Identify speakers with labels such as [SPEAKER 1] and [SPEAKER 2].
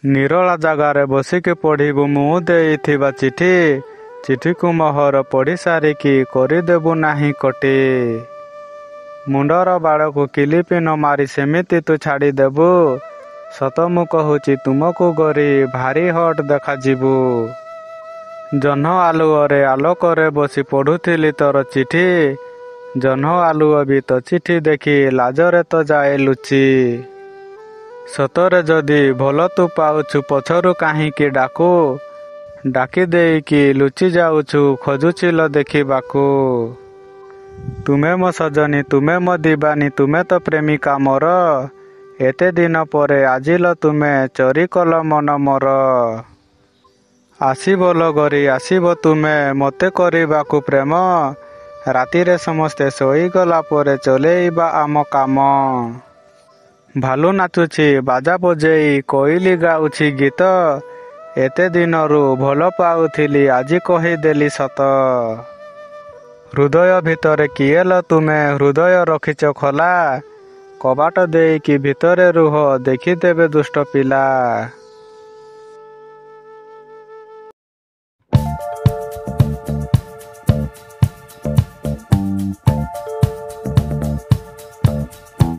[SPEAKER 1] ନିରୋଳା ଜାଗାରେ ବସିକି ପଢ଼ିବୁ ମୁଁ ଦେଇଥିବା ଚିଠି। ଚିଠିକୁ ମୋହର ପଢ଼ି ସାରିକି କରିଦେବୁ ନାହିଁ କଟି। ମୁଣ୍ଡର ବାଳକୁ କିଲିପି ନ ମାରି ସେମିତି ତୁ ଛାଡ଼ିଦେବୁ। ସତ ମୁଁ କହୁଛି ତୁମକୁ ଗୋରି ଭାରି ହଟ୍ ଦେଖାଯିବୁ। ଜହ୍ନ ଆଲୁଅରେ ଆଲୋକରେ ବସି ପଢ଼ୁଥିଲି ତୋର ଚିଠି। ଜହ୍ନ ଆଲୁଅ ବି ତୋ ଚିଠି ଦେଖି ଲାଜରେ ତ ଯାଏ ଲୁଚି। ସତରେ ଯଦି ଭଲ ତୁ ପାଉଛୁ ପଛରୁ କାହିଁକି ଡାକୁ। ଡାକି ଦେଇକି ଲୁଚି ଯାଉଛୁ ଖୋଜୁଚିଲ ଦେଖିବାକୁ। ତୁମେ ମୋ ସଜନୀ ତୁମେ ମୋ ଦିବାନୀ ତୁମେ ତ ପ୍ରେମିକା ମୋର। ଏତେ ଦିନ ପରେ ଆଜିଲ ତୁମେ ଚୋରି କଲ ମନ ମୋର। ଆସିବ ଗୋରି ଆସିବ ତୁମେ ମୋତେ କରିବାକୁ ପ୍ରେମ। ରାତିରେ ସମସ୍ତେ ଶୋଇଗଲା ପରେ ଚଲେଇବା ଆମ କାମ। ଭାଲୁ ନାଚୁଛି ବାଜା ବଜେଇ କୋଇଲି ଗାଉଛି ଗୀତ। ଏତେ ଦିନରୁ ଭଲ ପାଉଥିଲି ଆଜି କହିଦେଲି ସତ। ହୃଦୟ ଭିତରେ କିଏଲ ତୁମେ ହୃଦୟ ରଖିଛ ଖୋଲା। କବାଟ ଦେଇକି ଭିତରେ ରୁହ ଦେଖିଦେବେ ଦୁଷ୍ଟ ପିଲା।